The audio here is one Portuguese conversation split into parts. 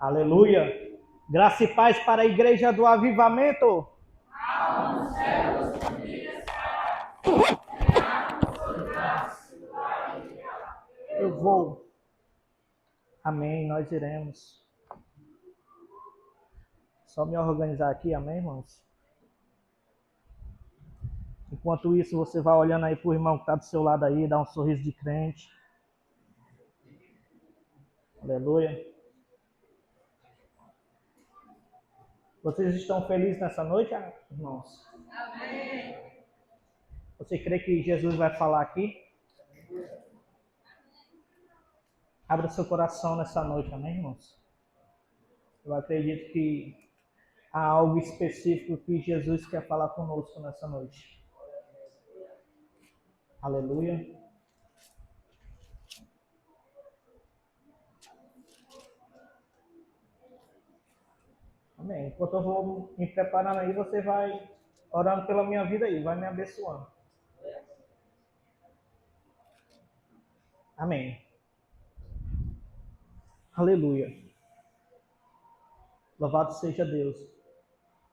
Aleluia. Graça e paz para a igreja do avivamento. Eu vou. Amém, nós iremos. Só me organizar aqui, amém, irmãos? Enquanto isso, você vai olhando aí pro irmão que está do seu lado aí, dá um sorriso de crente. Aleluia. Vocês estão felizes nessa noite, irmãos? Amém. Você crê que Jesus vai falar aqui? Abra seu coração nessa noite, amém, irmãos? Eu acredito que há algo específico que Jesus quer falar conosco nessa noite. Aleluia. Amém. Enquanto eu vou me preparando aí, você vai orando pela minha vida aí, vai me abençoando. Amém. Aleluia. Louvado seja Deus.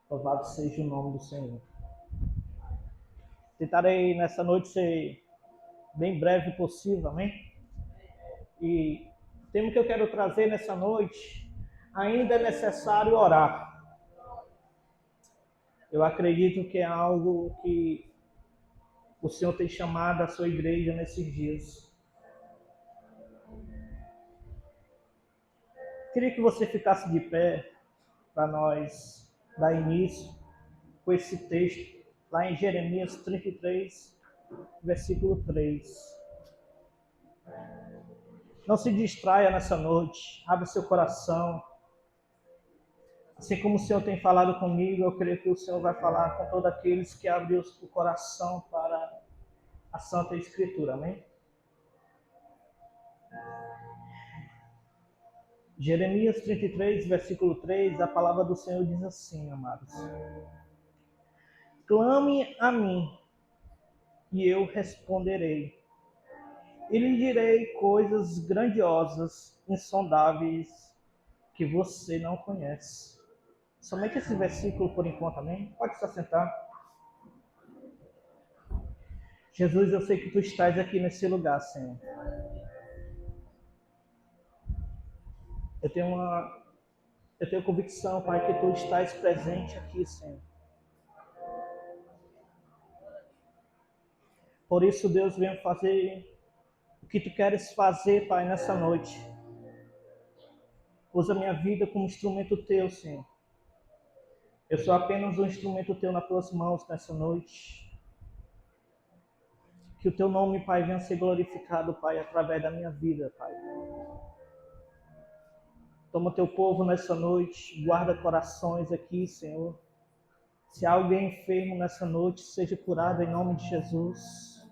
Louvado seja o nome do Senhor. Tentarei nessa noite ser bem breve possível, amém? E o tema que eu quero trazer nessa noite, ainda é necessário orar. Eu acredito que é algo que o Senhor tem chamado a sua igreja nesses dias. Queria que você ficasse de pé para nós dar início com esse texto, lá em Jeremias 33, versículo 3. Não se distraia nessa noite, abre seu coração. Assim como o Senhor tem falado comigo, eu creio que o Senhor vai falar com todos aqueles que abrem o coração para a Santa Escritura, amém? Jeremias 33, versículo 3, a palavra do Senhor diz assim, amados: clame a mim, e eu responderei, e lhe direi coisas grandiosas, insondáveis, que você não conhece. Somente esse versículo por enquanto, amém? Pode se assentar. Jesus, eu sei que tu estás aqui nesse lugar, Senhor. Eu tenho convicção, Pai, que tu estás presente aqui, Senhor. Por isso, Deus, venha fazer o que tu queres fazer, Pai, nessa noite. Usa minha vida como instrumento teu, Senhor. Eu sou apenas um instrumento teu nas tuas mãos nessa noite. Que o teu nome, Pai, venha ser glorificado, Pai, através da minha vida, Pai. Toma teu povo nessa noite, guarda corações aqui, Senhor. Se há alguém enfermo nessa noite, seja curado em nome de Jesus.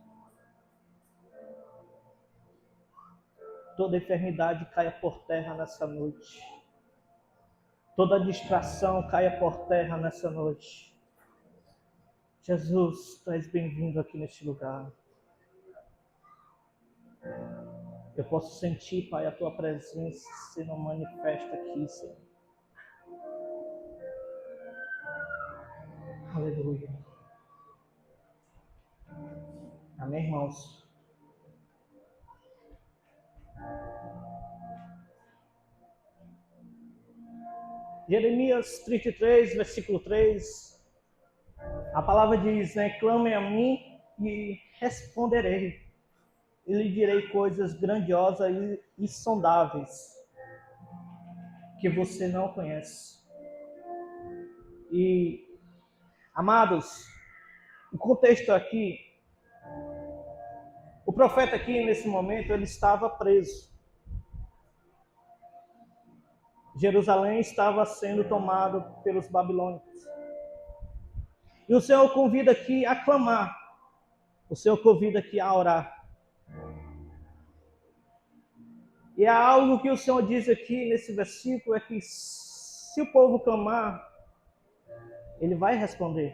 Toda enfermidade caia por terra nessa noite. Toda distração caia por terra nessa noite. Jesus, tu és bem-vindo aqui neste lugar. Eu posso sentir, Pai, a tua presença sendo manifesta aqui, Senhor. Aleluia. Amém, irmãos? Jeremias 33, versículo 3. A palavra diz, né? Clame a mim e responderei. E lhe direi coisas grandiosas e insondáveis que você não conhece. E, amados, o contexto aqui, o profeta aqui nesse momento, ele estava preso. Jerusalém estava sendo tomado pelos babilônicos. E o Senhor convida aqui a clamar. O Senhor convida aqui a orar. E é algo que o Senhor diz aqui nesse versículo, é que se o povo clamar, Ele vai responder.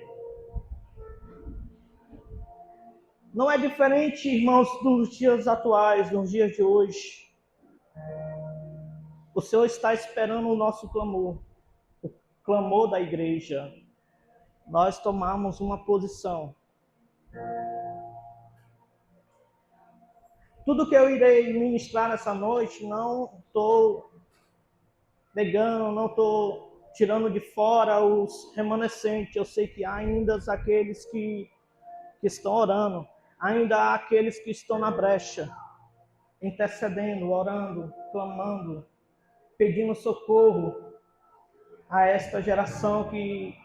Não é diferente, irmãos, dos dias atuais, nos dias de hoje. O Senhor está esperando o nosso clamor, o clamor da igreja. Nós tomamos uma posição. Tudo que eu irei ministrar nessa noite, não estou negando, não estou tirando de fora os remanescentes. Eu sei que há ainda aqueles que estão orando, ainda há aqueles que estão na brecha, intercedendo, orando, clamando, pedindo socorro a esta geração que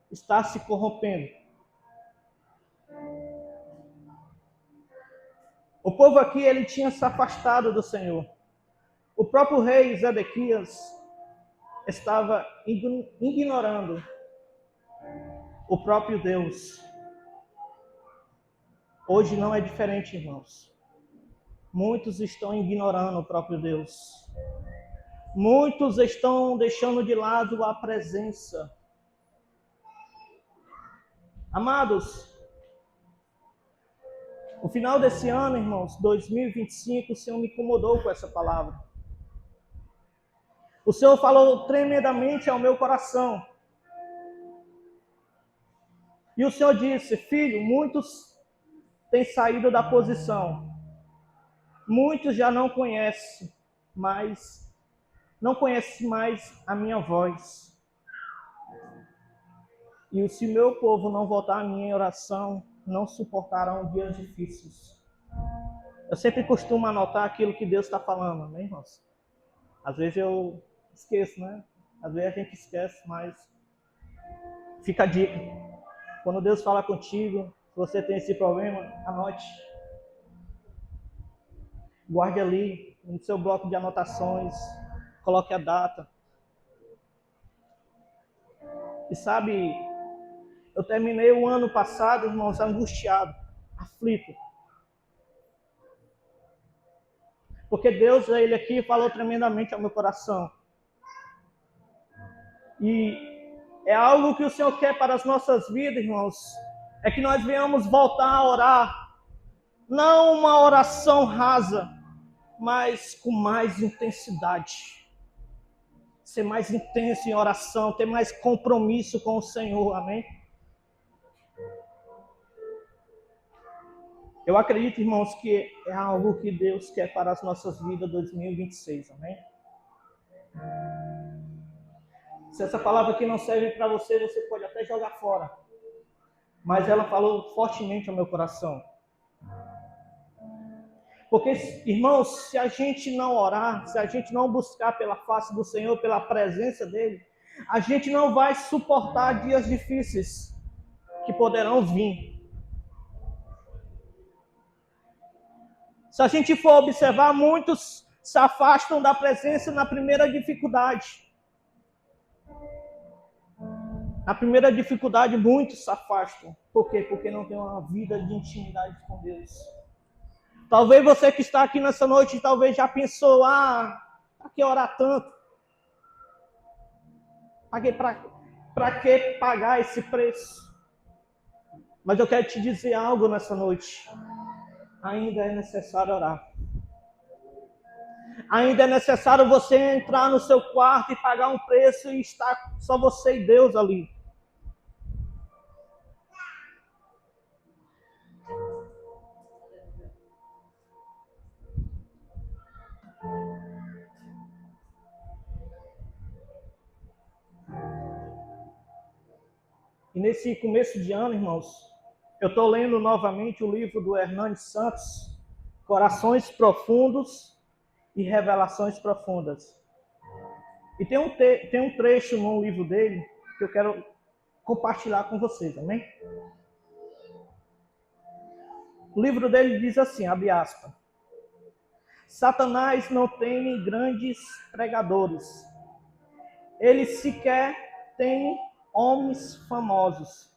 está se corrompendo. O povo aqui, ele tinha se afastado do Senhor. O próprio rei Zedequias estava ignorando o próprio Deus. Hoje não é diferente, irmãos. Muitos estão ignorando o próprio Deus. Muitos estão deixando de lado a presença. Amados, o final desse ano, irmãos, 2025, o Senhor me incomodou com essa palavra. O Senhor falou tremendamente ao meu coração. E o Senhor disse: filho, muitos têm saído da posição. Muitos já não conhecem mais a minha voz. E se o meu povo não voltar à minha oração, não suportarão dias difíceis. Eu sempre costumo anotar aquilo que Deus está falando, amém, irmãos? Às vezes eu esqueço, né? Às vezes a gente esquece, mas fica a dica. Quando Deus fala contigo, se você tem esse problema, anote. Guarde ali no seu bloco de anotações, coloque a data. E sabe, eu terminei o ano passado, irmãos, angustiado, aflito. Porque Deus, ele aqui falou tremendamente ao meu coração. E é algo que o Senhor quer para as nossas vidas, irmãos. É que nós venhamos voltar a orar. Não uma oração rasa, mas com mais intensidade. Ser mais intenso em oração, ter mais compromisso com o Senhor, amém? Eu acredito, irmãos, que é algo que Deus quer para as nossas vidas 2026, amém? Se essa palavra aqui não serve para você, você pode até jogar fora. Mas ela falou fortemente ao meu coração. Porque, irmãos, se a gente não orar, se a gente não buscar pela face do Senhor, pela presença dEle, a gente não vai suportar dias difíceis que poderão vir. Se a gente for observar, muitos se afastam da presença na primeira dificuldade. Na primeira dificuldade, muitos se afastam. Por quê? Porque não tem uma vida de intimidade com Deus. Talvez você que está aqui nessa noite, talvez já pensou, para que orar tanto? Para que pagar esse preço? Mas eu quero te dizer algo nessa noite. Ainda é necessário orar. Ainda é necessário você entrar no seu quarto e pagar um preço e estar só você e Deus ali. E nesse começo de ano, irmãos, eu estou lendo novamente o livro do Hernandes Santos, Corações Profundos e Revelações Profundas. E tem um trecho no livro dele que eu quero compartilhar com vocês, amém? O livro dele diz assim, abre aspas: Satanás não tem grandes pregadores. Ele sequer tem homens famosos.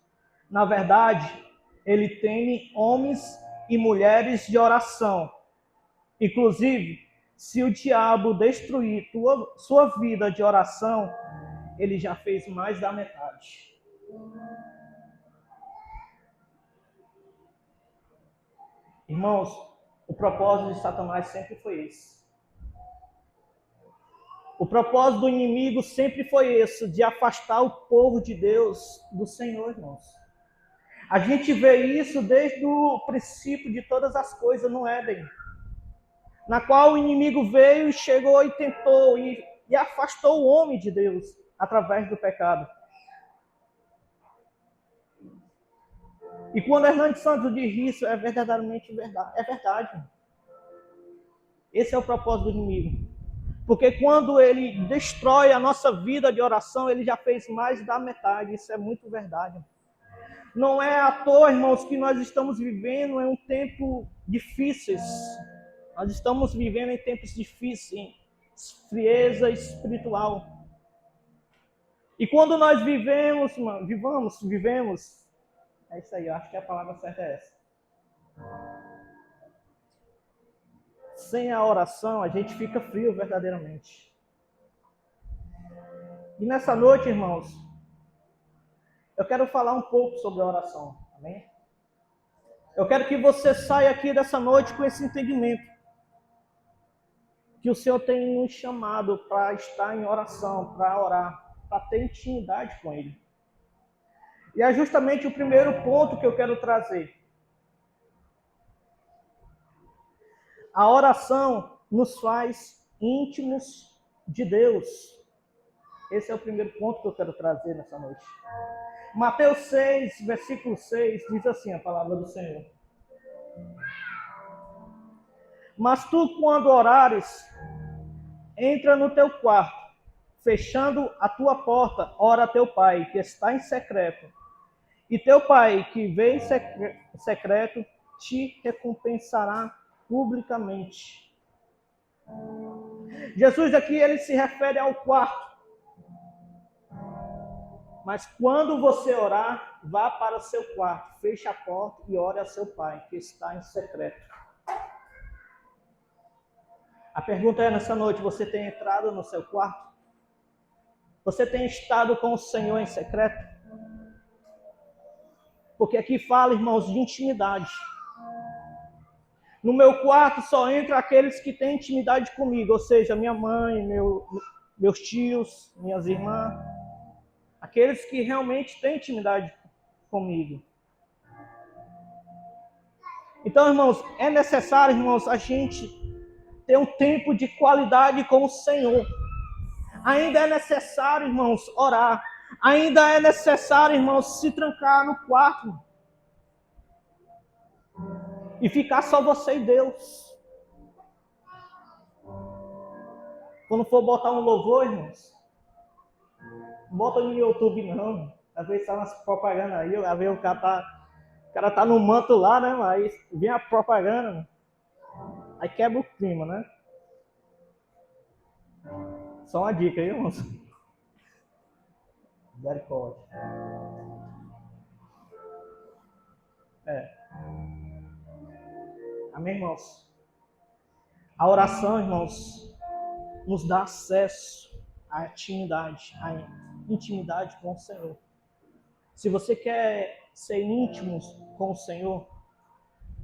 Na verdade, ele tem homens e mulheres de oração. Inclusive, se o diabo destruir sua vida de oração, ele já fez mais da metade. Irmãos, o propósito de Satanás sempre foi esse: O propósito do inimigo sempre foi esse, de afastar o povo de Deus do Senhor, irmãos. A gente vê isso desde o princípio de todas as coisas no Éden, na qual o inimigo veio e chegou e tentou e afastou o homem de Deus através do pecado. E quando Hernandes Santos diz isso, é verdadeiramente verdade. É verdade. Esse é o propósito do inimigo. Porque quando ele destrói a nossa vida de oração, ele já fez mais da metade. Isso é muito verdade. Não é à toa, irmãos, que nós estamos vivendo em um tempo difíceis. Nós estamos vivendo em tempos difíceis, frieza espiritual. E quando nós vivemos, é isso aí, eu acho que a palavra certa é essa. Sem a oração, a gente fica frio verdadeiramente. E nessa noite, irmãos, eu quero falar um pouco sobre a oração, amém? Eu quero que você saia aqui dessa noite com esse entendimento. Que o Senhor tem nos chamado para estar em oração, para orar, para ter intimidade com Ele. E é justamente o primeiro ponto que eu quero trazer. A oração nos faz íntimos de Deus. Esse é o primeiro ponto que eu quero trazer nessa noite. Mateus 6, versículo 6, diz assim a palavra do Senhor. Mas tu, quando orares, entra no teu quarto, fechando a tua porta, ora a teu pai, que está em secreto. E teu pai, que vê em secreto, te recompensará publicamente. Jesus aqui, ele se refere ao quarto. Mas quando você orar, vá para o seu quarto, feche a porta e ore a seu pai, que está em secreto. A pergunta é, nessa noite, você tem entrado no seu quarto? Você tem estado com o Senhor em secreto? Porque aqui fala, irmãos, de intimidade. No meu quarto só entra aqueles que têm intimidade comigo, ou seja, minha mãe, meus tios, minhas irmãs. Aqueles que realmente têm intimidade comigo. Então, irmãos, é necessário, irmãos, a gente ter um tempo de qualidade com o Senhor. Ainda é necessário, irmãos, orar. Ainda é necessário, irmãos, se trancar no quarto. E ficar só você e Deus. Quando for botar um louvor, irmãos, não bota no YouTube não. Às vezes tá umas propagandas aí, às vezes o cara tá no manto lá, né? Mas vem a propaganda, aí quebra o clima, né? Só uma dica aí, irmãos. Misericórdia. Amém, irmãos? A oração, irmãos, nos dá acesso à intimidade com o Senhor. Se você quer ser íntimo com o Senhor,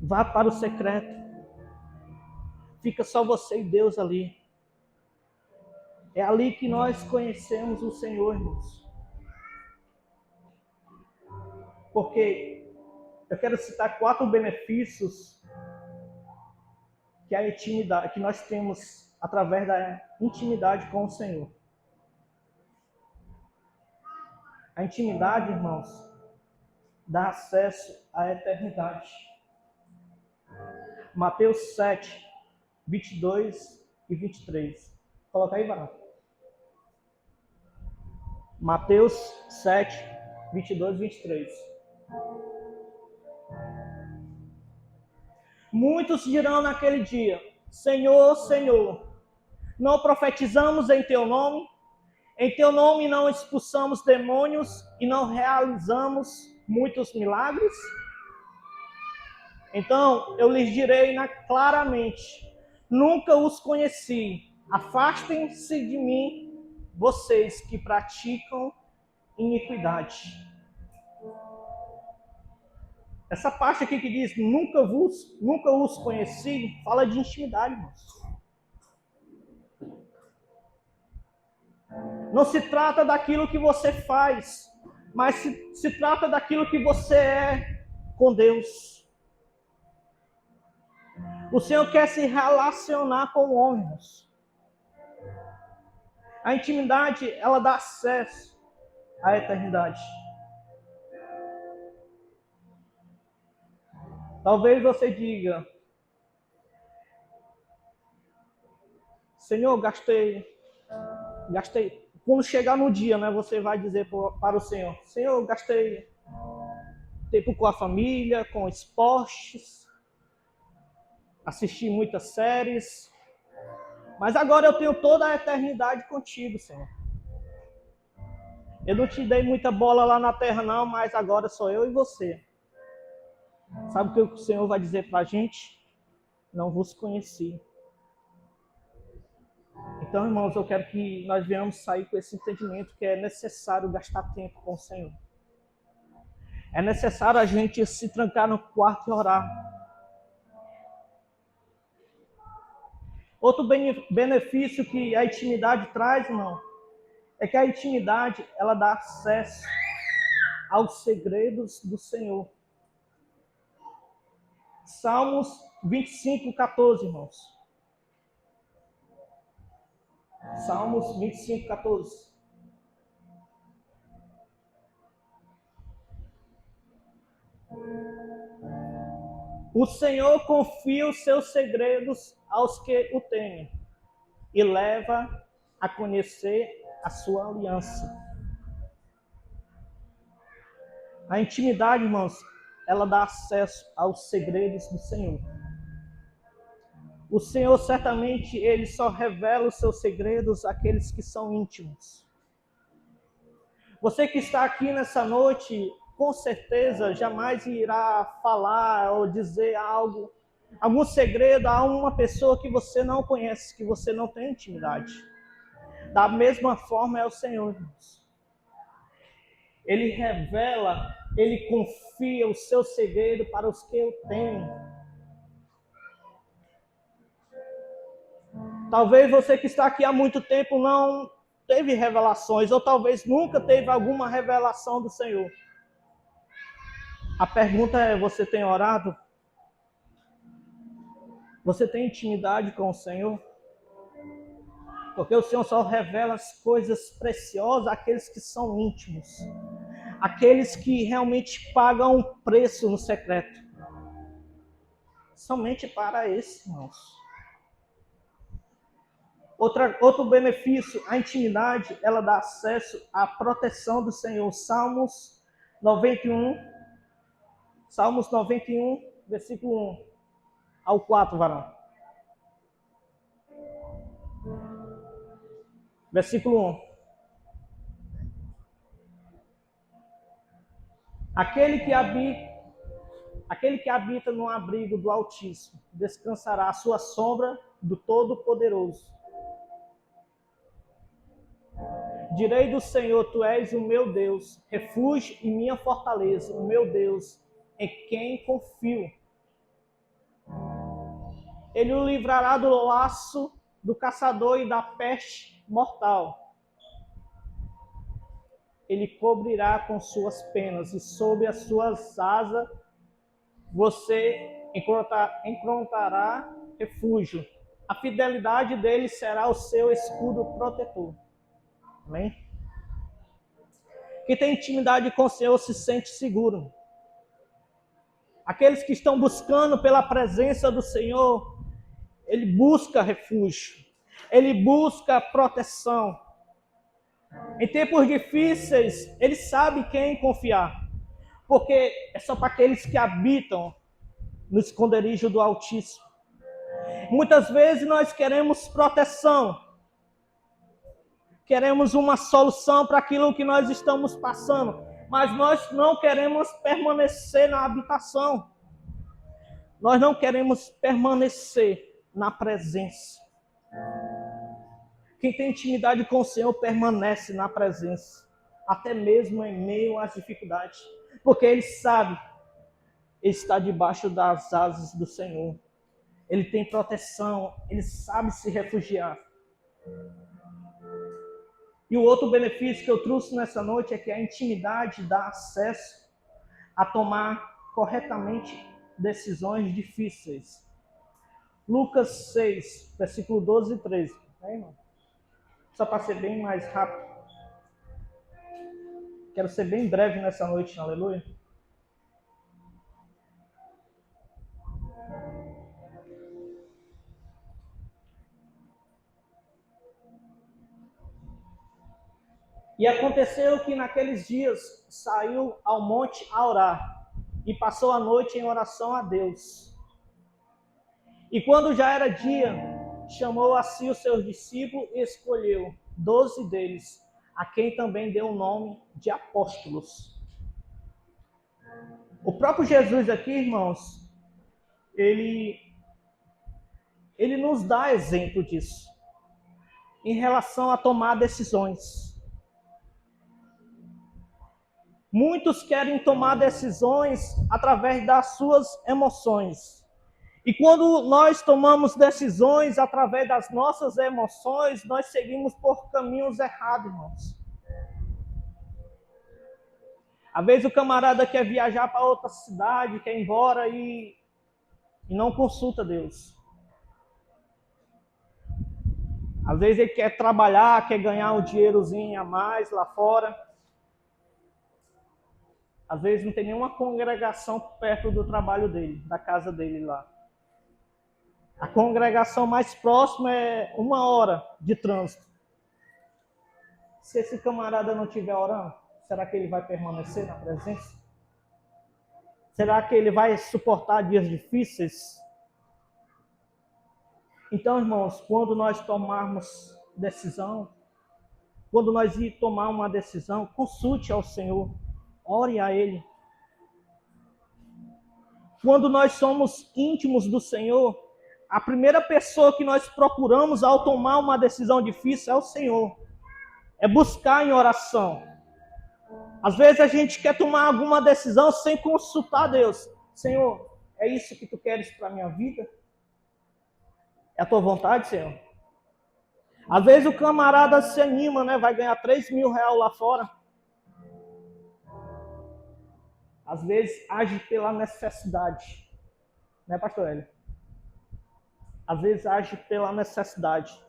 vá para o secreto. Fica só você e Deus ali. É ali que nós conhecemos o Senhor, irmãos. Porque eu quero citar 4 benefícios que nós temos através da intimidade com o Senhor. A intimidade, irmãos, dá acesso à eternidade. Mateus 7, 22 e 23. Coloca aí, Varão. Mateus 7, 22 e 23. Muitos dirão naquele dia: Senhor, Senhor, não profetizamos em teu nome? Em teu nome não expulsamos demônios e não realizamos muitos milagres? Então eu lhes direi claramente: nunca os conheci. Afastem-se de mim, vocês que praticam iniquidade. Essa parte aqui que diz nunca os conheci, fala de intimidade, irmãos. Não se trata daquilo que você faz, mas se trata daquilo que você é com Deus. O Senhor quer se relacionar com homens. A intimidade, ela dá acesso à eternidade. Talvez você diga: Senhor, gastei. Quando chegar no dia, né, você vai dizer para o Senhor: Senhor, gastei tempo com a família, com esportes, assisti muitas séries, mas agora eu tenho toda a eternidade contigo, Senhor. Eu não te dei muita bola lá na terra, não, mas agora sou eu e você. Sabe o que o Senhor vai dizer para a gente? Não vos conheci. Então, irmãos, eu quero que nós venhamos sair com esse entendimento que é necessário gastar tempo com o Senhor. É necessário a gente se trancar no quarto e orar. Outro benefício que a intimidade traz, irmão, é que a intimidade, ela dá acesso aos segredos do Senhor. Salmos 25:14, irmãos. Salmos 25:14. O Senhor confia os seus segredos aos que o temem e leva a conhecer a sua aliança. A intimidade, irmãos, ela dá acesso aos segredos do Senhor. O Senhor, certamente, ele só revela os seus segredos àqueles que são íntimos. Você que está aqui nessa noite, com certeza, jamais irá falar ou dizer algo, algum segredo a uma pessoa que você não conhece, que você não tem intimidade. Da mesma forma é o Senhor, irmãos. Ele revela, ele confia o seu segredo para os que o temem. Talvez você que está aqui há muito tempo não teve revelações, ou talvez nunca teve alguma revelação do Senhor. A pergunta é: você tem orado? Você tem intimidade com o Senhor? Porque o Senhor só revela as coisas preciosas àqueles que são íntimos. Aqueles que realmente pagam um preço no secreto. Somente para esses, irmãos. Outro benefício, a intimidade, ela dá acesso à proteção do Senhor. Salmos 91, versículo 1 ao 4, varão. Versículo 1. Aquele que habita no abrigo do Altíssimo descansará à sua sombra do Todo-Poderoso. Direi do Senhor: tu és o meu Deus, refúgio e minha fortaleza, o meu Deus, em quem confio. Ele o livrará do laço do caçador e da peste mortal. Ele cobrirá com suas penas e sob as suas asas você encontrará refúgio. A fidelidade dele será o seu escudo protetor. Amém? Quem tem intimidade com o Senhor se sente seguro. Aqueles que estão buscando pela presença do Senhor, ele busca refúgio. Ele busca proteção. Em tempos difíceis, ele sabe quem confiar. Porque é só para aqueles que habitam no esconderijo do Altíssimo. Muitas vezes nós queremos proteção. Queremos uma solução para aquilo que nós estamos passando. Mas nós não queremos permanecer na habitação. Nós não queremos permanecer na presença. Quem tem intimidade com o Senhor permanece na presença. Até mesmo em meio às dificuldades. Porque ele sabe, ele está debaixo das asas do Senhor. Ele tem proteção, ele sabe se refugiar. E o outro benefício que eu trouxe nessa noite é que a intimidade dá acesso a tomar corretamente decisões difíceis. Lucas 6, versículo 12 e 13. Irmão? Só para ser bem mais rápido. Quero ser bem breve nessa noite, aleluia. E aconteceu que naqueles dias saiu ao monte a orar e passou a noite em oração a Deus. E quando já era dia, chamou a si os seus discípulos e escolheu 12 deles, a quem também deu o nome de apóstolos. O próprio Jesus aqui, irmãos, ele nos dá exemplo disso, em relação a tomar decisões. Muitos querem tomar decisões através das suas emoções. E quando nós tomamos decisões através das nossas emoções, nós seguimos por caminhos errados, irmãos. Às vezes o camarada quer viajar para outra cidade, quer ir embora e não consulta Deus. Às vezes ele quer trabalhar, quer ganhar um dinheirozinho a mais lá fora. Às vezes não tem nenhuma congregação perto do trabalho dele, da casa dele lá. A congregação mais próxima é 1 hora de trânsito. Se esse camarada não estiver orando, será que ele vai permanecer na presença? Será que ele vai suportar dias difíceis? Então, irmãos, quando nós tomarmos decisão, quando nós ir tomar uma decisão, consulte ao Senhor, ore a Ele. Quando nós somos íntimos do Senhor, a primeira pessoa que nós procuramos ao tomar uma decisão difícil é o Senhor. É buscar em oração. Às vezes a gente quer tomar alguma decisão sem consultar Deus. Senhor, é isso que tu queres para a minha vida? É a tua vontade, Senhor? Às vezes o camarada se anima, né? Vai ganhar 3 mil reais lá fora. Às vezes age pela necessidade. Né, pastor Hélio? Às vezes age pela necessidade.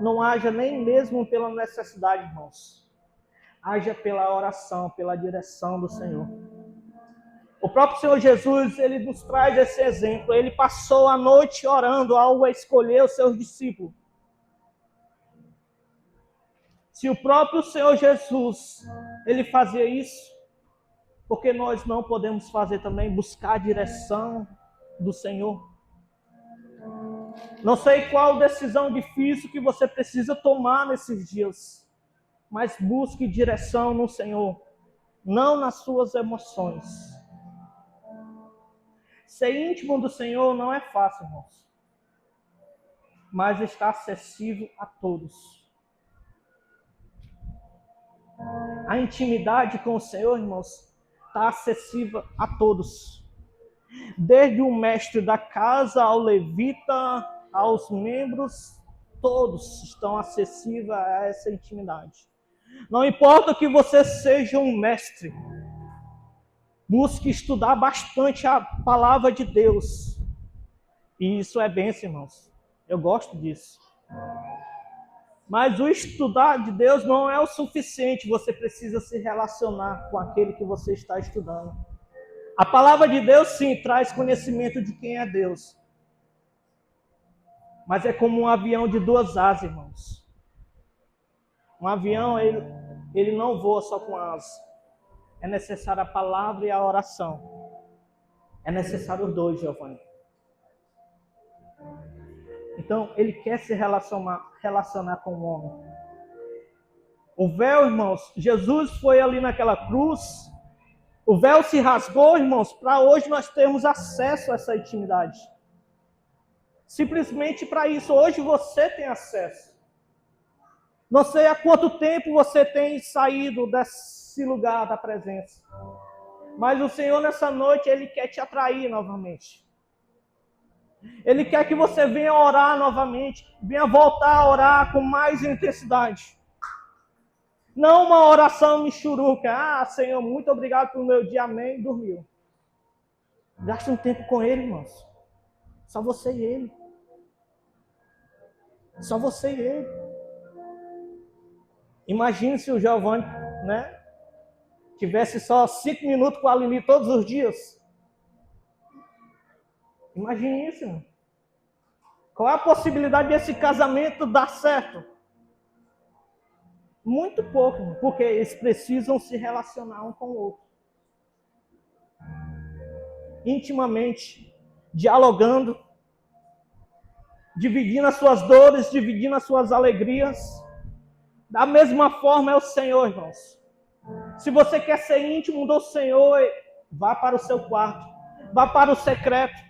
Não haja nem mesmo pela necessidade, irmãos. Haja pela oração, pela direção do Senhor. O próprio Senhor Jesus, ele nos traz esse exemplo. Ele passou a noite orando ao escolher os seus discípulos. Se o próprio Senhor Jesus, ele fazia isso, porque nós não podemos fazer também, buscar a direção do Senhor? Não sei qual decisão difícil que você precisa tomar nesses dias, mas busque direção no Senhor, não nas suas emoções. Ser íntimo do Senhor não é fácil, irmãos, mas está acessível a todos. A intimidade com o Senhor, irmãos, está acessível a todos. Desde o mestre da casa ao levita, aos membros, todos estão acessíveis a essa intimidade. Não importa que você seja um mestre, busque estudar bastante a palavra de Deus. E isso é bênção, irmãos. Eu gosto disso. Mas o estudar de Deus não é o suficiente. Você precisa se relacionar com aquele que você está estudando. A palavra de Deus, sim, traz conhecimento de quem é Deus. Mas é como um avião de 2 asas, irmãos. Um avião, ele não voa só com asas. É necessária a palavra e a oração. É necessário os dois, Giovanni. Então, ele quer se relacionar com o homem. O véu, irmãos, Jesus foi ali naquela cruz. O véu se rasgou, irmãos, para hoje nós termos acesso a essa intimidade. Simplesmente para isso, hoje você tem acesso. Não sei há quanto tempo você tem saído desse lugar da presença. Mas o Senhor nessa noite, Ele quer te atrair novamente. Ele quer que você venha orar novamente. Venha voltar a orar com mais intensidade. Não uma oração michuruca. Ah, Senhor, muito obrigado pelo meu dia, amém, dormiu. Gasta um tempo com Ele, irmãos. Só você e Ele. Só você e Ele. Imagine se o Giovanni, né, tivesse só 5 minutos com a Lili todos os dias. Imagine isso, irmão. Qual é a possibilidade desse casamento dar certo? Muito pouco, porque eles precisam se relacionar um com o outro. Intimamente, dialogando, dividindo as suas dores, dividindo as suas alegrias. Da mesma forma é o Senhor, irmãos. Se você quer ser íntimo do Senhor, vá para o seu quarto, vá para o secreto.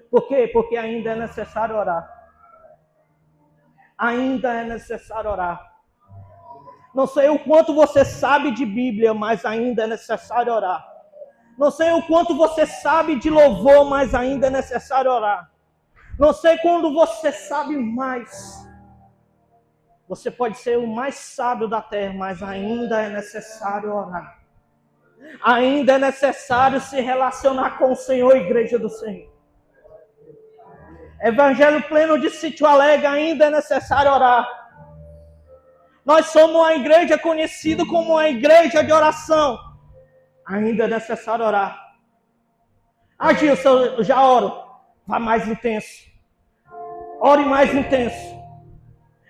Por quê? Porque ainda é necessário orar. Ainda é necessário orar. Não sei o quanto você sabe de Bíblia, mas ainda é necessário orar. Não sei o quanto você sabe de louvor, mas ainda é necessário orar. Não sei quando você sabe mais. Você pode ser o mais sábio da terra, mas ainda é necessário orar. Ainda é necessário se relacionar com o Senhor, igreja do Senhor. Evangelho pleno de Sítio Alegre, ainda é necessário orar. Nós somos uma igreja conhecida como uma igreja de oração. Ainda é necessário orar. Ah, Gilson, eu já oro. Vá mais intenso. Ore mais intenso.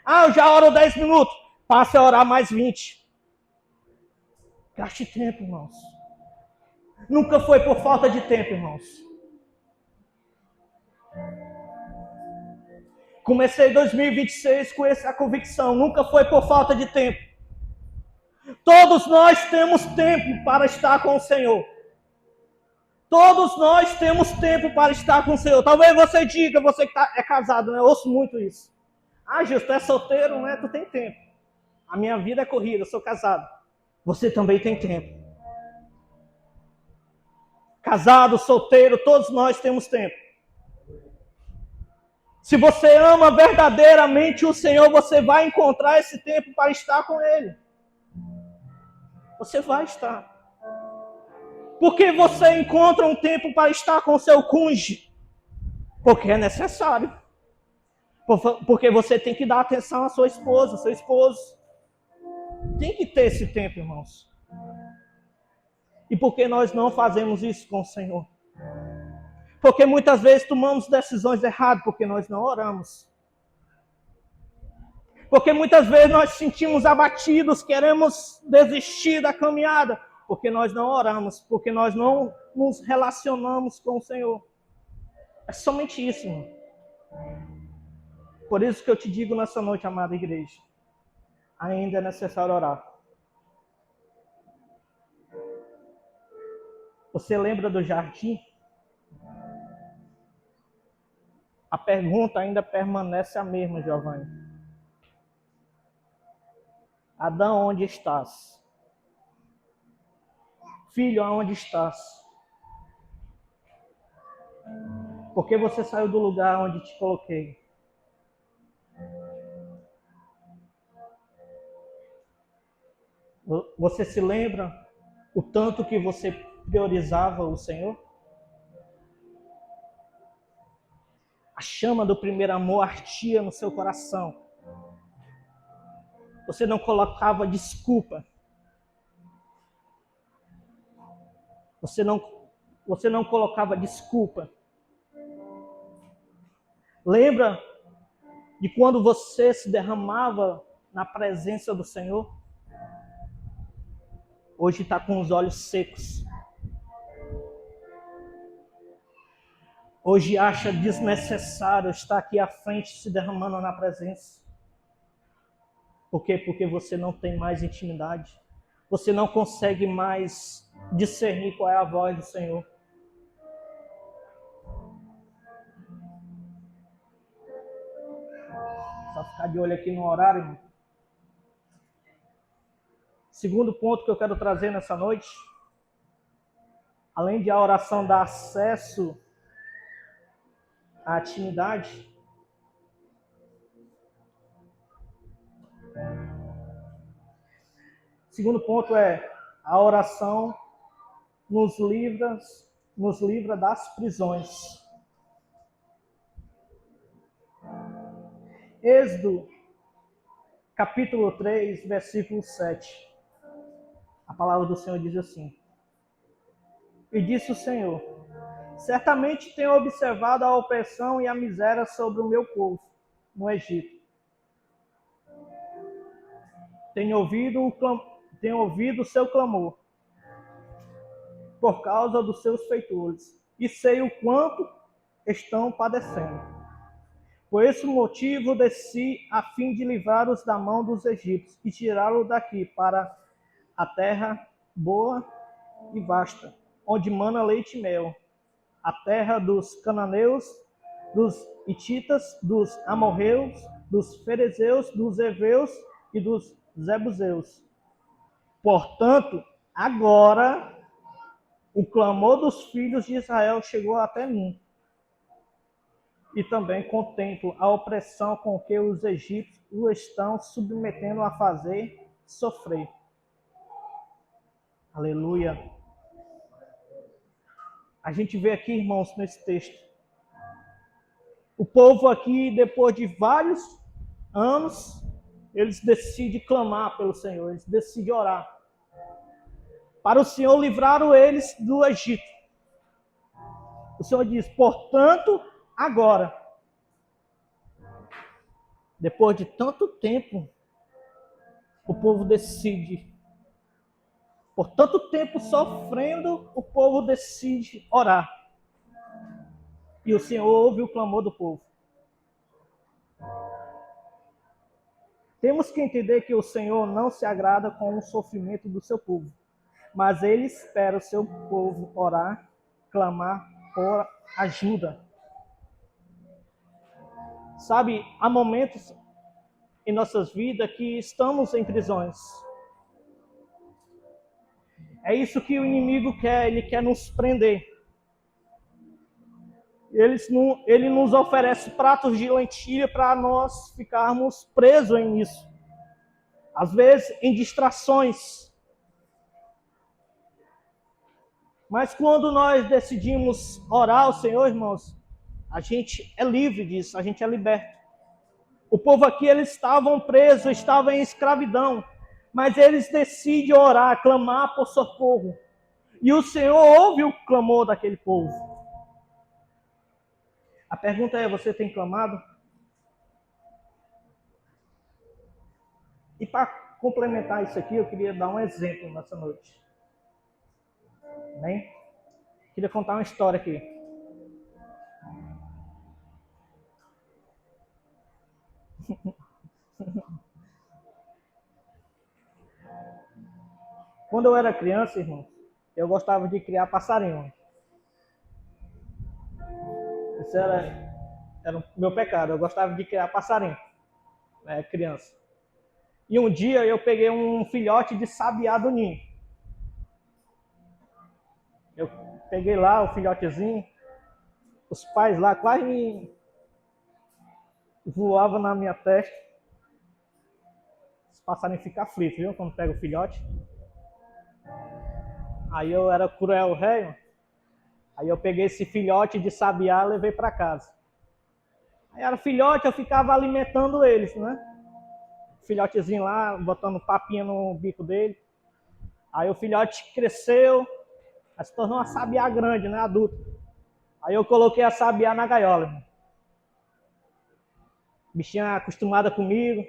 Ah, eu já oro 10 minutos. Passe a orar mais 20. Gaste tempo, irmãos. Nunca foi por falta de tempo, irmãos. Comecei 2026 com essa convicção. Nunca foi por falta de tempo. Todos nós temos tempo para estar com o Senhor. Todos nós temos tempo para estar com o Senhor. Talvez você diga, você que é casado, né? Eu ouço muito isso. Ah, Gil, tu é solteiro, né? Tu tem tempo. A minha vida é corrida, eu sou casado. Você também tem tempo. Casado, solteiro, todos nós temos tempo. Se você ama verdadeiramente o Senhor, você vai encontrar esse tempo para estar com Ele. Você vai estar. Porque você encontra um tempo para estar com o seu cônjuge? Porque é necessário. Porque você tem que dar atenção à sua esposa, seu esposo. Tem que ter esse tempo, irmãos. E por que nós não fazemos isso com o Senhor? Porque muitas vezes tomamos decisões erradas porque nós não oramos. Porque muitas vezes nós sentimos abatidos, queremos desistir da caminhada, porque nós não oramos, porque nós não nos relacionamos com o Senhor. É somente isso, irmão. Por isso que eu te digo nessa noite, amada igreja, ainda é necessário orar. Você lembra do jardim? A pergunta ainda permanece a mesma, Giovanni. Adão, onde estás? Filho, aonde estás? Por que você saiu do lugar onde te coloquei? Você se lembra o tanto que você priorizava o Senhor? A chama do primeiro amor ardia no seu coração. Você não colocava desculpa. Você não colocava desculpa. Lembra de quando você se derramava na presença do Senhor? Hoje está com os olhos secos. Hoje acha desnecessário estar aqui à frente se derramando na presença. Por quê? Porque você não tem mais intimidade. Você não consegue mais discernir qual é a voz do Senhor. Só ficar de olho aqui no horário, irmão. Segundo ponto que eu quero trazer nessa noite, além de a oração dar acesso à intimidade, Segundo ponto é a oração nos livra das prisões. Êxodo, capítulo 3, versículo 7. A palavra do Senhor diz assim: E disse o Senhor: Certamente tenho observado a opressão e a miséria sobre o meu povo no Egito. Tenho ouvido o seu clamor por causa dos seus feitores, e sei o quanto estão padecendo. Por esse motivo desci a fim de livrá-los da mão dos egípcios e tirá-los daqui para a terra boa e vasta, onde mana leite e mel, a terra dos cananeus, dos hititas, dos amorreus, dos ferezeus, dos heveus e dos jebuseus. Portanto, agora o clamor dos filhos de Israel chegou até mim, e também contemplo a opressão com que os egípcios o estão submetendo a fazer sofrer. Aleluia. A gente vê aqui, irmãos, nesse texto, o povo aqui, depois de vários anos, eles decidem clamar pelo Senhor, eles decidem orar para o Senhor livrar eles do Egito. O Senhor diz: portanto, agora, depois de tanto tempo, o povo decide. Por tanto tempo sofrendo, o povo decide orar. E o Senhor ouve o clamor do povo. Temos que entender que o Senhor não se agrada com o sofrimento do seu povo, mas Ele espera o seu povo orar, clamar por ajuda. Sabe, há momentos em nossas vidas que estamos em prisões. É isso que o inimigo quer, ele quer nos prender. Ele nos oferece pratos de lentilha para nós ficarmos presos nisso. Às vezes em distrações. Mas quando nós decidimos orar ao Senhor, irmãos, a gente é livre disso, a gente é liberto. O povo aqui, eles estavam presos, estavam em escravidão, mas eles decidem orar, clamar por socorro. E o Senhor ouve o clamor daquele povo. A pergunta é: você tem clamado? E para complementar isso aqui, eu queria dar um exemplo nessa noite. Amém? Queria contar uma história aqui. Quando eu era criança, irmão, eu gostava de criar passarinho. Isso era o meu pecado. Eu gostava de criar passarinho, criança. E um dia eu peguei um filhote de sabiá do ninho. Eu peguei lá o filhotezinho, os pais lá quase voavam na minha testa. Os passarinhos ficam aflitos, viu? Quando pega o filhote. Aí eu era cruel rei. Aí eu peguei esse filhote de sabiá e levei para casa. Aí era filhote, eu ficava alimentando eles, né? Filhotezinho lá, botando papinha no bico dele. Aí o filhote cresceu, aí se tornou uma sabiá grande, né? Adulto. Aí eu coloquei a sabiá na gaiola. Bichinha acostumada comigo.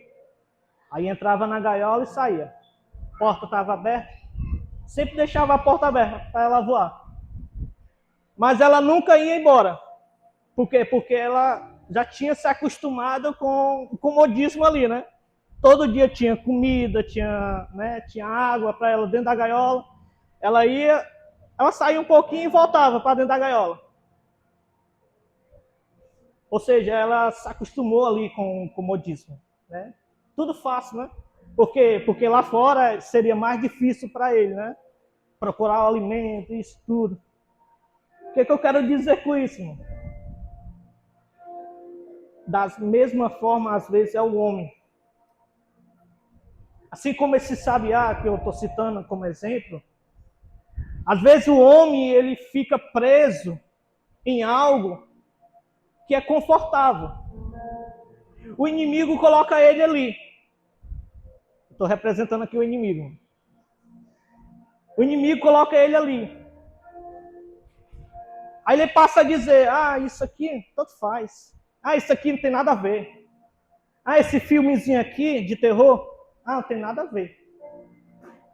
Aí entrava na gaiola e saía. A porta estava aberta. Sempre deixava a porta aberta para ela voar. Mas ela nunca ia embora. Por quê? Porque ela já tinha se acostumado com o comodismo ali, né? Todo dia tinha comida, tinha água para ela dentro da gaiola. Ela saía um pouquinho e voltava para dentro da gaiola. Ou seja, ela se acostumou ali com o comodismo, né? Tudo fácil, né? Porque lá fora seria mais difícil para ele, né? Procurar o alimento, isso tudo. O que eu quero dizer com isso, irmão? Da mesma forma, às vezes, é o homem. Assim como esse sabiá que eu estou citando como exemplo, às vezes o homem ele fica preso em algo que é confortável. O inimigo coloca ele ali. Estou representando aqui o inimigo. O inimigo coloca ele ali. Aí ele passa a dizer, isso aqui tanto faz. Isso aqui não tem nada a ver. Esse filmezinho aqui de terror, não tem nada a ver.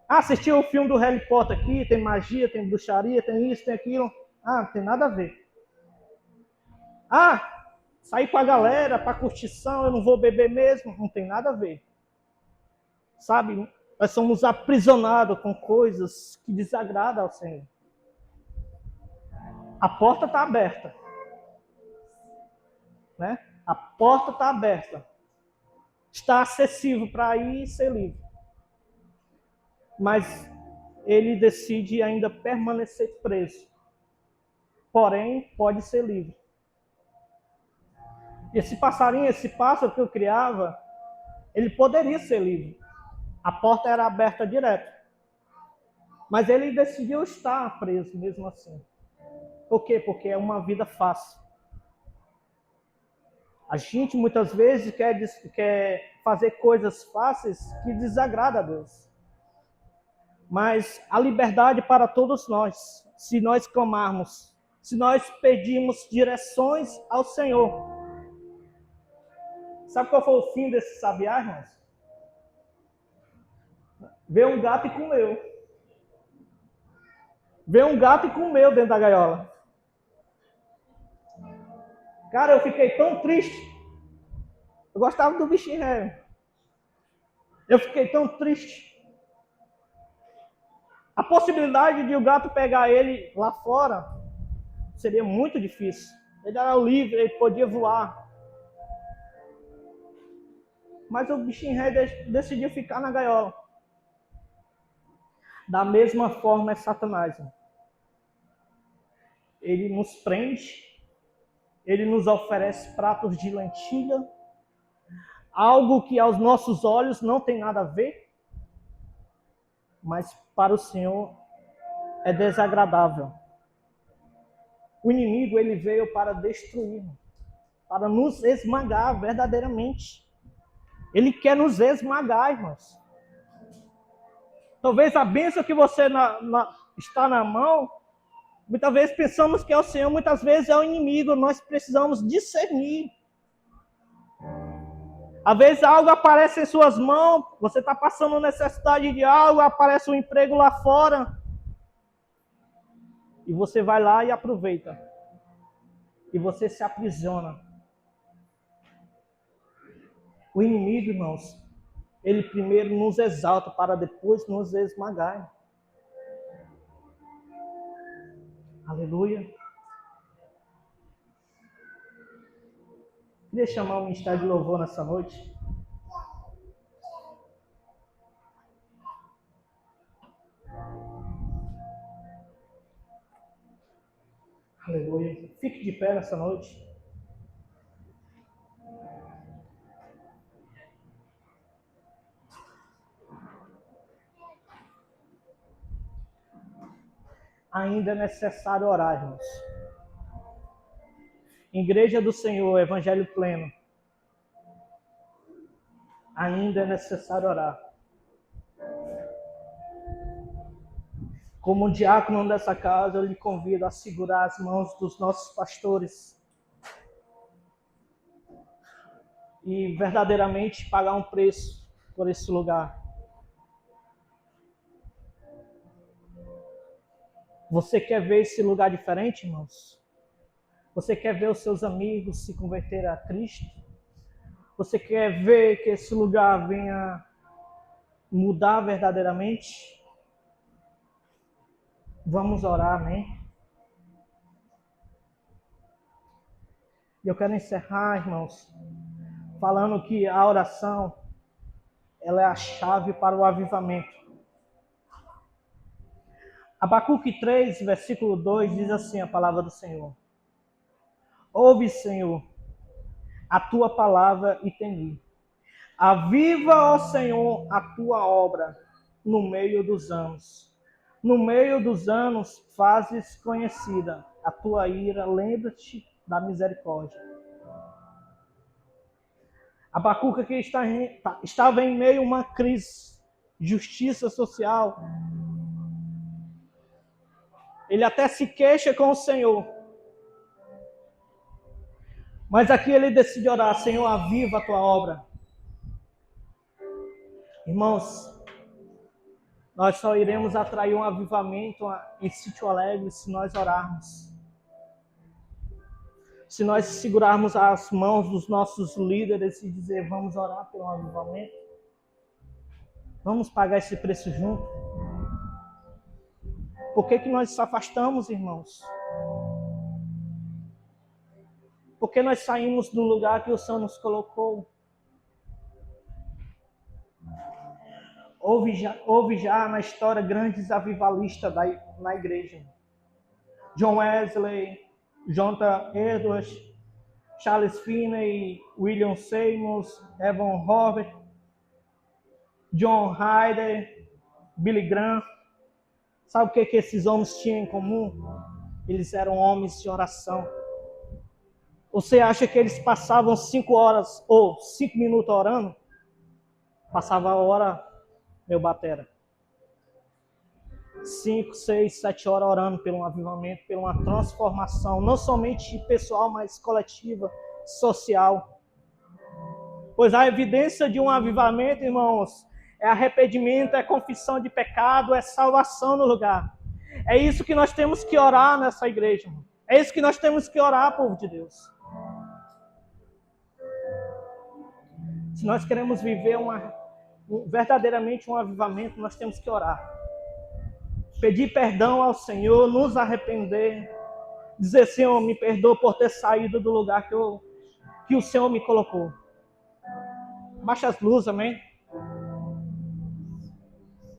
Assistiu o filme do Harry Potter aqui, tem magia, tem bruxaria, tem isso, tem aquilo. Não tem nada a ver. Sair com a galera, para curtição, eu não vou beber mesmo, não tem nada a ver. Sabe, nós somos aprisionados com coisas que desagradam ao Senhor. A porta está aberta. Né? A porta está aberta. Está acessível para ir e ser livre. Mas ele decide ainda permanecer preso. Porém, pode ser livre. Esse passarinho, esse pássaro que eu criava, ele poderia ser livre. A porta era aberta direto. Mas ele decidiu estar preso mesmo assim. Por quê? Porque é uma vida fácil. A gente muitas vezes quer fazer coisas fáceis que desagradam a Deus. Mas a liberdade para todos nós, se nós clamarmos, se nós pedirmos direções ao Senhor. Sabe qual foi o fim desse sabiá, irmãos? Veio um gato e comeu. Veio um gato e comeu dentro da gaiola. Cara, eu fiquei tão triste. Eu gostava do bichinho ré. Eu fiquei tão triste. A possibilidade de o gato pegar ele lá fora seria muito difícil. Ele era livre, ele podia voar. Mas o bichinho ré decidiu ficar na gaiola. Da mesma forma é Satanás. Ele nos prende, ele nos oferece pratos de lentilha, algo que aos nossos olhos não tem nada a ver, mas para o Senhor é desagradável. O inimigo ele veio para destruir, para nos esmagar verdadeiramente. Ele quer nos esmagar, irmãos. Talvez a bênção que você está na mão, muitas vezes pensamos que é o Senhor, muitas vezes é o inimigo. Nós precisamos discernir. Às vezes algo aparece em suas mãos, você está passando necessidade de algo, aparece um emprego lá fora. E você vai lá e aproveita. E você se aprisiona. O inimigo, irmãos, ele primeiro nos exalta para depois nos esmagar. Aleluia. Queria chamar o ministério de louvor nessa noite. Aleluia. Fique de pé nessa noite. Ainda é necessário orar, irmãos. Igreja do Senhor, Evangelho pleno. Ainda é necessário orar. Como diácono dessa casa, eu lhe convido a segurar as mãos dos nossos pastores e verdadeiramente pagar um preço por esse lugar. Você quer ver esse lugar diferente, irmãos? Você quer ver os seus amigos se converterem a Cristo? Você quer ver que esse lugar venha mudar verdadeiramente? Vamos orar, amém? E eu quero encerrar, irmãos, falando que a oração, ela é a chave para o avivamento. Abacuque 3, versículo 2, diz assim a palavra do Senhor. Ouve, Senhor, a tua palavra e temi. Aviva, ó Senhor, a tua obra no meio dos anos. No meio dos anos fazes conhecida a tua ira, lembra-te da misericórdia. Abacuque aqui estava em meio a uma crise de justiça social. Ele até se queixa com o Senhor. Mas aqui ele decide orar: Senhor, aviva a tua obra. Irmãos, nós só iremos atrair um avivamento em Sítio Alegre se nós orarmos. Se nós segurarmos as mãos dos nossos líderes e dizer: vamos orar pelo avivamento. Vamos pagar esse preço junto. Por que nós nos afastamos, irmãos? Porque nós saímos do lugar que o Senhor nos colocou. Houve já na história grandes avivalistas na igreja. John Wesley, Jonathan Edwards, Charles Finney, William Seymour, Evan Robert, John Ryder, Billy Graham. Sabe o que esses homens tinham em comum? Eles eram homens de oração. Você acha que eles passavam 5 horas ou 5 minutos orando? Passava a hora, meu batera. 5, 6, 7 horas orando pelo avivamento, pela uma transformação, não somente pessoal, mas coletiva, social. Pois a evidência de um avivamento, irmãos, é arrependimento, é confissão de pecado, é salvação no lugar. É isso que nós temos que orar nessa igreja, irmão. É isso que nós temos que orar, povo de Deus. Se nós queremos viver verdadeiramente um avivamento, nós temos que orar. Pedir perdão ao Senhor, nos arrepender. Dizer: Senhor, me perdoa por ter saído do lugar que o Senhor me colocou. Baixa as luzes, amém?